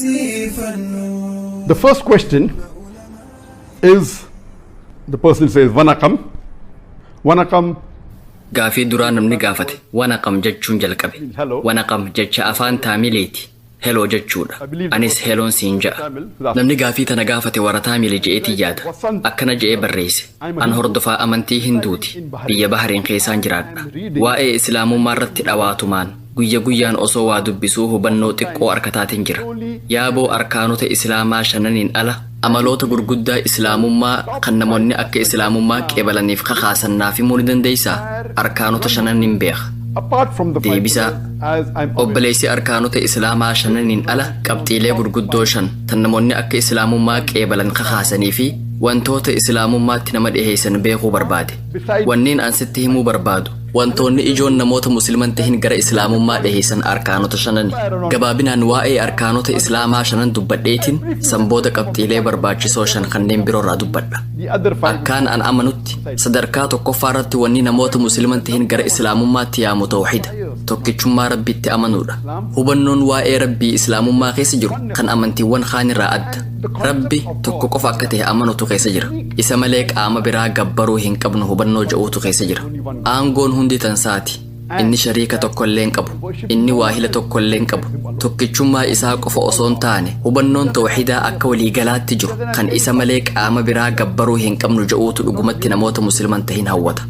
The first question is, the person says Vanakam. Vanakam. Gaafii duraa namni gaafate wanaqam jechuun jalqabe. Wanaqam jecha afaan taamileeti. Heloo jechuudha. Anis heloon siin ja'a. Namni gaafii tana gaafate warra taamile je'eetii yaada. Akkana je'ee barreesse. An hordofaa amantii Hinduuti. Biyya Bahariin keessaan jiraadha. Waa'ee islaamummaa irratti dhawaatumaan guyya guyyaan osoo waa dubbisuu hubannoo xiqqoo harkataatiin jira. Yaaboo arkaanota islaamaa shananiin ala amaloota gurguddaa islaamummaa kan namoonni akka islaamummaa qeebalaniif kakaasannaaf himuu ni dandeessaa? Arkaanota shananiin beeka. Deebisaa obboleessi arkaanota islaamaa shananiin ala qabxiilee gurguddoo shan tan namoonni akka islaamummaa qeebalan kakaasanii fi wantoota islaamummaatti nama dhiheessan beekuu barbaade. Wanneen an sitti himuu barbaadu wantoonni ijoon namoota musliman tahin gara islaamummaa dhiheessan arkaanota shanani. Gabaabinaan waa'ee arkaanota islaamaa shanan dubbadheetiin sanbooda qabxiilee barbaachisoo shan kanneen biroorraa dubbadha. Akkaan an amanutti sadarkaa tokkoffaa irratti wanni namoota musliman tahin gara islaamummaatti yaamu tawxiida, tokkichummaa rabbitti amanuudha. Hubannoon waa'ee rabbii islaamummaa keessa jiru kan amantiiwwan kaanirraa adda. Rabbi tokko qofa akka ta'e amanutu keessa jira. Isa malee qaama biraa gabbaruu hin qabnu hubannoo ja'uutu keessa jira. Aangoon hundi tansaati. Inni shariika tokkollee hin qabu. Inni waahila tokkollee hin qabu. Tokkichummaa isaa qofa osoo hin taane hubannoon tawxiidaa akka waliigalaatti jiru kan isa malee qaama biraa gabbaruu hin qabnu ja'uutu dhugumatti namoota musliman tahin hawwata.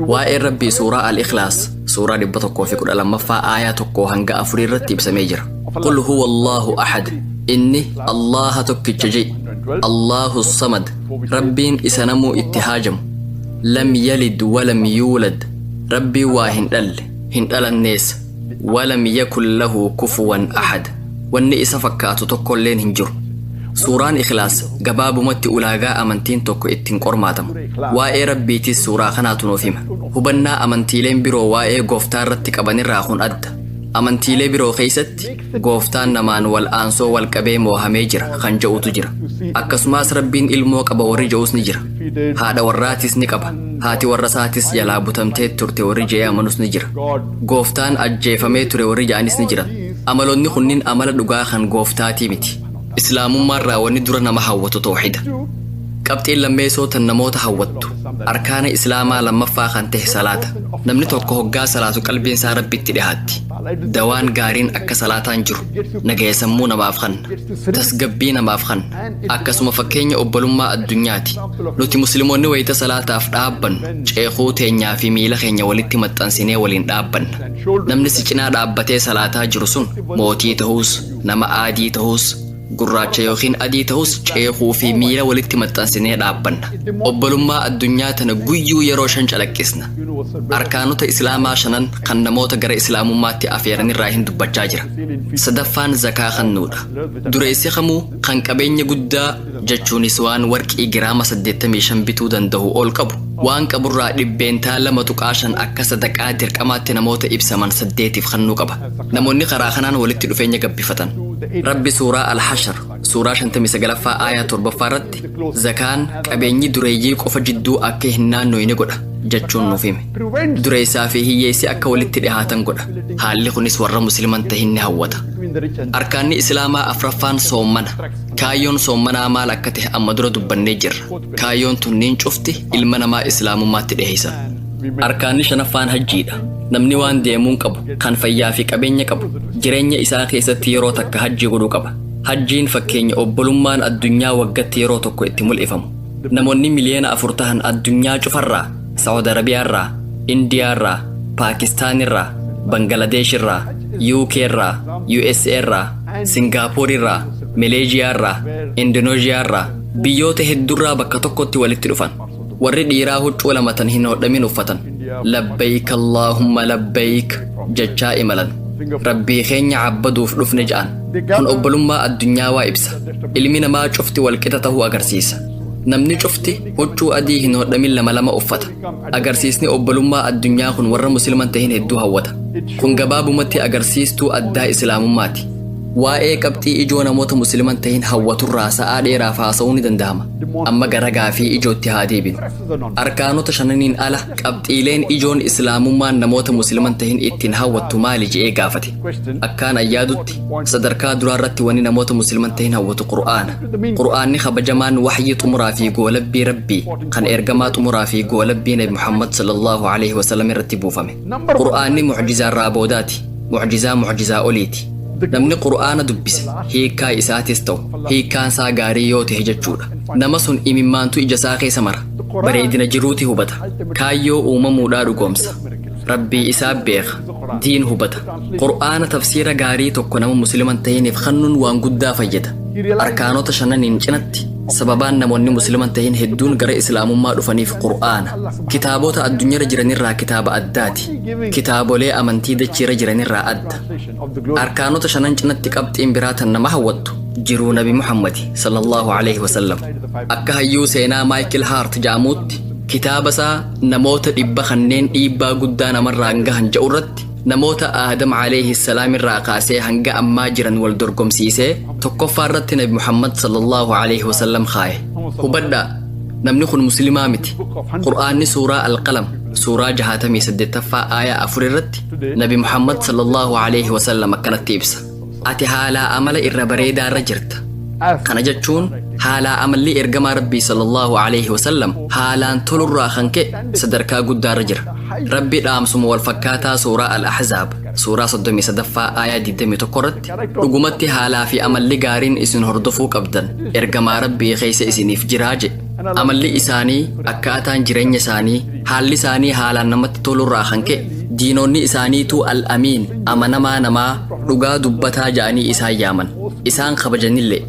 Waa'ee rabbii suuraa al-Ikhlaas suuraa 112 aayaa 1 hanga 4 irratti ibsamee jira. Qul huwa Allahu ahad. Inni Allah tokkicha jedhi. Allahu samad. Rabbiin isa namuu itti haajamu. Lam yalid walam yuulad. Rabbii waa hin dhalle hin dhalannees. Walam yakun lahu kufuwan ahad. Wanni isa fakkaatu tokkolleen hin jiru. Suuraan Ikhlaas gabaabumatti ulaagaa amantiin tokko ittiin qormaatamu. Waa'ee rabbiitis suuraa kanaatu nuuf hima. Hubannaa amantiileen biroo waa'ee gooftaa irratti qabanirraa kun adda. Amantiilee biroo keessatti gooftaan namaan wal aansoo wal qabee moohamee jira kan ja'utu jira. Akkasumas rabbiin ilmoo qaba warri ja'us ni jira. Haadha warraatis ni qaba. Haati warra isaatis jalaa butamtee turte warri je'ee amanus ni jira. Gooftaan ajjeefamee ture warri ja'anis ni jiran. Amaloonni kunniin amala dhugaa kan gooftaatii miti. Islaamummaarraa wanni dura nama hawwatu tawxiida. Qabxiin lammeessoo tan namoota hawwattu arkaana islaamaa lammaffaa kan ta'e salaata. Namni tokko hoggaa salaatu qalbiin isaa rabbitti dhihaatti. Dawaan gaariin akka salaataan jiru nagaya sammuu namaaf kanna, tasgabbii namaaf kanna. Akkasuma fakkeenya obbolummaa addunyaati. Nuti musliimoonni wayita salaataaf dhaabbannu ceekuu teenyaa fi miila keenya walitti maxxansinee waliin dhaabbanna. Namni si cinaa dhaabbatee salaataa jiru sun mootii ta'uus nama aadii ta'uus gurraacha yookiin adii ta'us ceekuu fi miila walitti maxxansinee dhaabbanna. Obbolummaa addunyaa tana guyyuu yeroo 5 calaqqisna. Arkaanota islaamaa 5 kan namoota gara islaamummaatti afeeranirraa hin dubbachaa jira. Sadaffaan zakaa kannuudha. Dureessi kamuu kan qabeenya guddaa jechuunis waan warqii giraama 85 bituu danda'u ol qabu waan qaburraa dhibbeentaa 2.5 akka sadaqaa dirqamaatti namoota ibsaman 8f kannuu qaba. Namoonni karaa kanaan walitti dhufeenya gabbifatan. Rabbi suuraa al-Hashar suuraa 59 aayaa 7 irratti zakaan qabeenyi dureeyyii qofa jidduu akka hin naannoyne godha jechuun nuuf hime. Dureessaa fi hiyyeessi akka walitti dhihaatan godha. Haalli kunis warra musliman tahin ni hawwata. Arkaanni islaamaa afraffaan soommana. Kaayyoon soommanaa maal akka ta'e amma dura dubbannee jirra. Kaayyoon tunniin cufti ilma namaa islaamummaatti dhiheessan. Arkaanni shanaffaan hajjiidha. Namni waan deemuun qabu kan fayyaa fi qabeenya qabu jireenya isaa keessatti yeroo takka hajjii godhuu qaba. Hajjiin fakkeenya obbolummaan addunyaa waggatti yeroo tokko itti mul'ifamu. Namoonni miliyoona 4 tahan addunyaa cufarraa Saudi Arabiyaarraa, Indiyaarraa, Paakistaanirraa, Bangaladeeshirraa, UK irraa, USA irraa, Singaapoorarraa, Maleeziyaarraa, Indooneeziyaarraa biyyoota hedduurraa bakka tokkotti walitti dhufan. Warri dhiiraa huccuu lamatan hin hodhamin uffatan. Labbayk Allaahumma labbayk jechaa imalan. Rabbii keenya cabbaduuf dhufne ja'an. Kun obbolummaa addunyaa waa ibsa. Ilmi namaa cufti walqixa ta'uu agarsiisa. Namni cufti huccuu adii hin hodhamin lama uffata. Agarsiisni obbolummaa addunyaa kun warra musliman tahin hedduu hawwata. Kun gabaabumatti agarsiistuu addaa islaamummaati. waa'ee qabxii ijoo namoota musliman tahin hawwaturraa sa'aa dheeraaf haasa'uu ni danda'ama. Amma gara gaafii ijootti haa deebinu. Arkaanota shananiin ala qabxiileen ijoon islaamummaan namoota musliman tahin ittiin hawwattu maali je'ee gaafate. Akkaan ayyaadutti sadarkaa duraarratti wani namoota musliman tahin hawwatu qur'aana. Qur'aanni kabajamaan waxyii xumuraa fi goolabbii rabbii kan ergamaa xumuraa fi goolabbii nabi Muhammad sallallahu alaihi wasallam irratti buufame. Qur'aanni mucjizaa irraa boodaati. Mucjizaa oliiti. Namni qur'aana dubbise hiikaa isaatis ta'u hiikaan isaa gaarii yoo ta'e jechuudha. Nama sun imimmaantu ija isaa keessa mara. Bareedina jiruuti hubata. Kaayyoo uumamuudhaa dhugoomsa. Rabbii isaa beeka. Diin hubata. Qur'aana tafsiira gaarii tokko nama musliman tahiniif kennuun waan guddaa fayyada. Arkaanota shananiin cinatti sababaan namoonni musliman tahin hedduun gara islaamummaa dhufaniif qur'aana. Kitaabota addunyaarra jiranirraa kitaaba addaati. Kitaabolee amantii dachiirra jiranirraa adda. Arkaanota shanan cinatti qabxiin biraa tan nama hawwattu jiruu nabi Muhammad sallallahu alaihi wasallam. Akka hayyuu seenaa Maayikil Haart jedhamuutti kitaaba isaa namoota 100 kanneen dhiibbaa guddaa namarraa gahan jedhu irratti namoota Aadam alayhi salaam irraa kaasee hanga ammaa jiran wal dorgomsiisee tokkoffaa irratti nabi Muhammad sallallahu alaihi wasallam kaaye. Hubadhaa namni kun muslimaa miti. Qur'aanni suuraa Al-Qalam suuraa 68ffaa aayaa 4 irratti nabi Muhammad sallallahu alaihi wasallam akkanatti ibsa. Ati haalaa amala irra bareedaa irra jirta. Kana jechuun haalaa amalli ergamaa rabbii sallallahu alaihi wasallam haalaan tolurraa kan ka'e sadarkaa guddaarra jira. Rabbi dhaamsuma wal fakkaataa suuraa Al-Ahzaab suuraa 33ffaa aayaa 21 irratti dhugumatti haalaa fi amalli gaariin isin hordofuu qabdan ergamaa rabbii keessa isiniif jiraa jedhe. Amalli isaanii akkaataan jireenya isaanii haalli isaanii haalaan namatti tolurraa kan ka'e diinonni isaaniitu al-amiin amanamaa namaa dhugaa dubbataa ja'anii isaan yaaman isaan kabajanillee.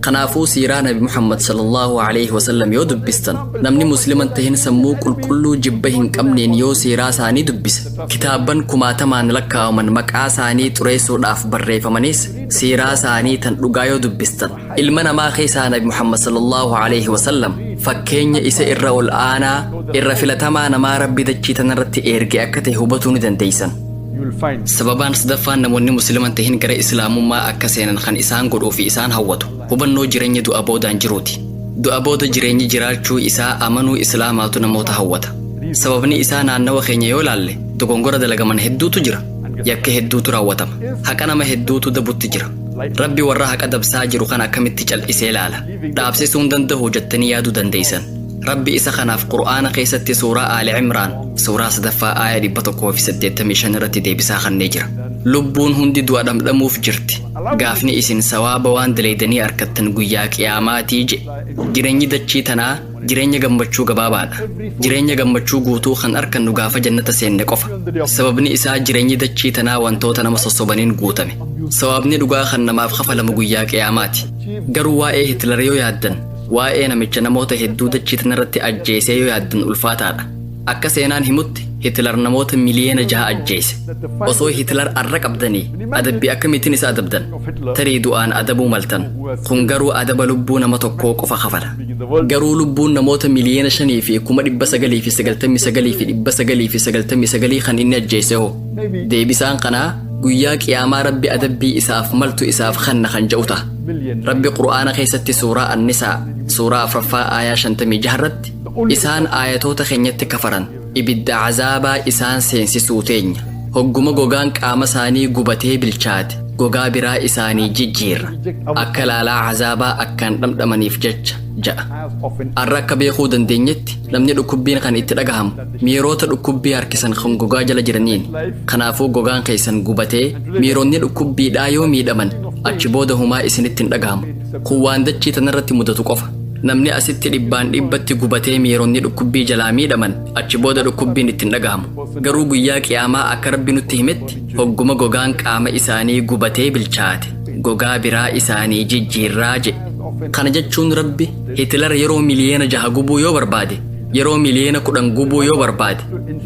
Kanaafuu siiraa nabi Muhammad sallallahu alaihi wasallam yoo dubbistan namni musliman tahin sammuu qulqulluu jibba hin qabneen yoo siiraa isaanii dubbise kitaabban kumaatamaan lakkaa'aman maqaa isaanii xureessuudhaaf barreeffamanis siiraa isaanii tan dhugaa yoo dubbistan ilma namaa keessaa nabi Muhammad sallallahu alaihi wasallam fakkeenya isa irra ol aanaa irra filatamaa namaa rabbi dachii tanarratti erge akka ta'e hubatuu ni dandeeysan. Sababaan sadaffaan namoonni musliman tahin gara islaamummaa akka seenan kan isaan godhuu fi isaan hawwatu hubannoo jireenya du'a boodaan jiruuti. Du'a booda jireenyi jiraachuu isaa amanuu islaamaatu namoota hawwata. Sababni isaa naannawa keenya yoo laalle dogongora dalagaman hedduutu jira. Yakka hedduutu raawwatama. Haqa nama hedduutu dabutti jira. Rabbi warra haqa dabsaa jiru kan akkamitti cal'isee laala. Dhaabsisuun danda'u jettanii yaaduu dandeeysan. Rabbi isa kanaaf qur'aana keessatti suuraa Aali Cimraan suuraa 3ffaa aayaa 185 irratti deebisaa kennee jira. Lubbuun hundi du'a dhamdhamuuf jirti. Gaafni isin sawaaba waan daleedanii arkattan guyyaa qiyaamaatii jedhe. Jireenyi dachii tanaa jireenya gammachuu gabaabaadha. Jireenya gammachuu guutuu kan arkannu gaafa jannata seenne qofa. Sababni isaa jireenyi dachii tanaa wantoota nama sossobaniin guutame. Sawaabni dhugaa kan namaaf kafalamu guyyaa qiyaamaati. Garuu waa'ee Hitler yoo yaaddan waa'ee namicha namoota hedduu dachii tanarratti ajjeesee yoo yaaddan ulfaataadha. Akka seenaan himutti Hitler namoota miliyoona 6 ajjeese. Osoo Hitler arra qabdanii adabbii akkamitiin isa adabdan? Tarii du'aan adabuu maltan. Kun garuu adaba lubbuu nama tokkoo qofa kafala. Garuu lubbuun namoota miliyoona 5 fi 999,999 kan inni ajjeese hoo? Deebisaan kanaa guyyaa qiyaamaa rabbi adabbii isaaf maltu isaaf kanna kan jedhu ta'a. Rabbi qur'aana keessatti suuraa An-Nisaa suuraa 4ffaa aayaa 56 irratti isaan aayatoota keenyatti kafaran ibidda azaabaa isaan seensisuu teenya hogguma gogaan qaama isaanii gubatee bilchaate gogaa biraa isaanii jijjiirra akka laalaa azaabaa akkaan dhamdhamaniif jecha ja'a. Arra akka beekuu dandeenyetti namni dhukkubbiin kan itti dhagahamu miiroota dhukkubbii harkisan kan gogaa jala jiraniin. Kanaafuu gogaan keessan gubatee miironni dhukkubbiidhaa yoo miidhaman achi booda humaa isinitti hin dhagahamu. Kun waan dachii tanarratti mudatu qofa. Namni asitti 100% gubatee miironni dhukkubbii jalaa miidhaman achi booda dhukkubbiin ittiin dhagahamu. Garuu guyyaa qiyaamaa akka rabbi nutti himetti hogguma gogaan qaama isaanii gubatee bilchaate gogaa biraa isaanii jijjiirraa jedhe. Kana jechuun rabbi Hitler yeroo miliyoona 6 gubuu yoo barbaade yeroo miliyoona 10 gubuu yoo barbaade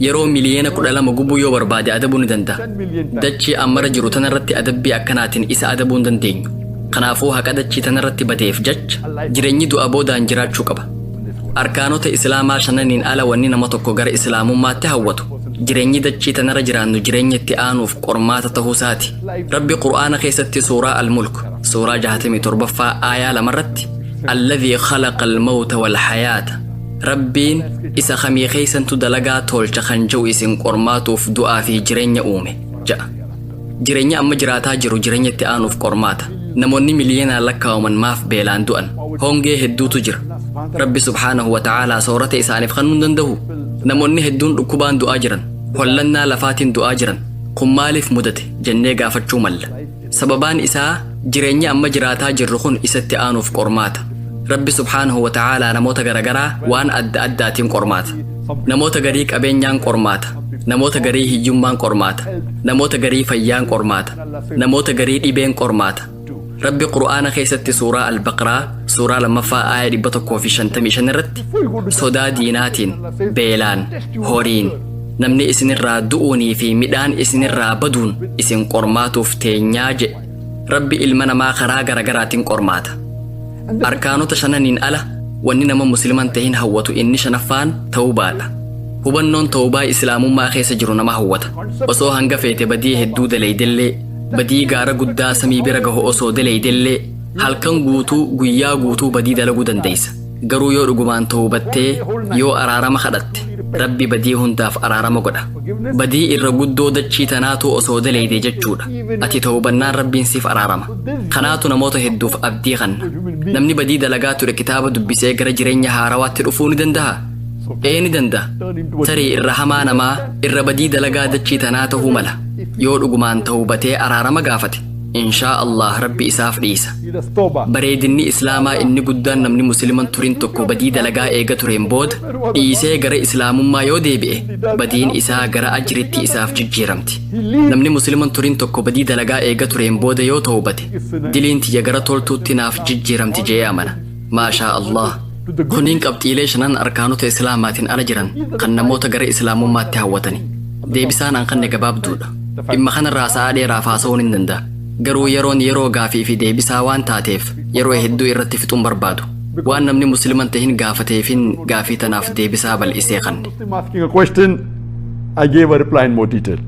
yeroo miliyoona 12 gubuu yoo barbaade adabuu ni danda'a. Dachii ammara jiru tanarratti adabbii akkanaatiin isa adabuu hin dandeenyu. Kanaafuu haqa dachii tanarratti bateef jecha jireenyi du'a boodaan jiraachuu qaba. Arkaanota islaamaa 5 ala wanni nama tokko gara islaamummaatti hawwatu jireenyi dachii tanarra jiraannu jireenya itti aanuuf qormaata ta'uu isaati. Rabbi qur'aana keessatti suuraa al-mulk suuraa 67ffaa aayaa 2 irratti alladhii khalaqa al-mawta wal hayaata Rabbiin isa kamii keessantu dalagaa tolcha kan jiru isin qormaatuuf du'aa fi jireenya uume ja'a. Jireenya amma jiraataa jiru jireenya itti aanuuf qormaata. Namoonni miliyoonaan lakkaa'aman maaf beelaan du'an. Hongee hedduutu jira. Rabbi subhaanahu wa ta'aalaa soorata isaaniif kennuu hin danda'u. Namoonni hedduun dhukkubaan du'aa jiran. Hollannaa lafaatiin du'aa jiran. Kun maaliif mudate jennee gaafachuu malla. Sababaan isaa jireenya amma jiraataa jirru kun isatti aanuuf qormaata. Rabbi subhaanahu wa ta'aalaa namoota garagaraa waan adda addaatiin qormaata. Namoota garii qabeenyaan qormaata. Namoota garii hiyyummaan qormaata. Namoota garii fayyaan qormaata. Namoota garii dhibeen qormaata. Rabbi qur'aana keessatti suuraa al-Baqraa suuraa 2ffaa aayaa 155 irratti sodaa diinaatiin beelaan horiin namni isinirraa du'uunii fi midhaan isinirraa baduun isin qormaatuuf teenyaa jedhe. Rabbi ilma namaa karaa garagaraatiin qormaata. Arkaanota 5 ala wanni nama musliman tahin hawwatu inni 5ffaan tawbaadha. Hubannoon tawbaa islaamummaa keessa jiru nama hawwata. Osoo hanga feete badii hedduu daleydellee badii gaara guddaa samii bira gahu osoo daleydellee halkan guutuu guyyaa guutuu badii dalaguu dandeessa. Garuu yoo dhugumaan tawbattee yoo araarama kadhatte Rabbi badii hundaaf araarama godha. Badii irra guddoo dachii tanaatu osoo daleyde jechuudha. Ati tawbannaan Rabbiin siif araarama. Kanaatu namoota hedduuf abdii kenna. Namni badii dalagaa ture kitaaba dubbisee gara jireenya haarawaatti dhufuu ni danda'a. Ni danda'a. Tarii irra hamaa namaa irra badii dalagaa dachii tanaa ta'uu mala. Yoo dhugumaan tawbatee araarama gaafate inshaa Allah Rabbi isaaf dhiisa. Bareedinni islaamaa inni guddaan namni musliman turin tokko badii dalagaa eega tureen booda dhiisee gara islaamummaa yoo deebi'e badiin isaa gara ajritti isaaf jijjiiramti. Namni musliman turin tokko badii dalagaa eega tureen booda yoo tawbate diliin tiyya gara toltuutti naaf jijjiiramti jee amana. Maashaa Allah. Kuniin qabxiilee 5 arkaanota islaamaatiin ala jiran kan namoota gara islaamummaatti hawwatani. Deebisaan an kanne gabaabduudha. Dhimma kanarraa sa'aa dheeraaf haasa'uun hin danda'a. Garuu yeroon yeroo gaafii fi deebisaa waan taateef yeroo hedduu irratti fixuun barbaadu. Waan namni musliman tahin gaafateefin gaafii tanaaf deebisaa bal'isee kanne. I gave a reply in more detail.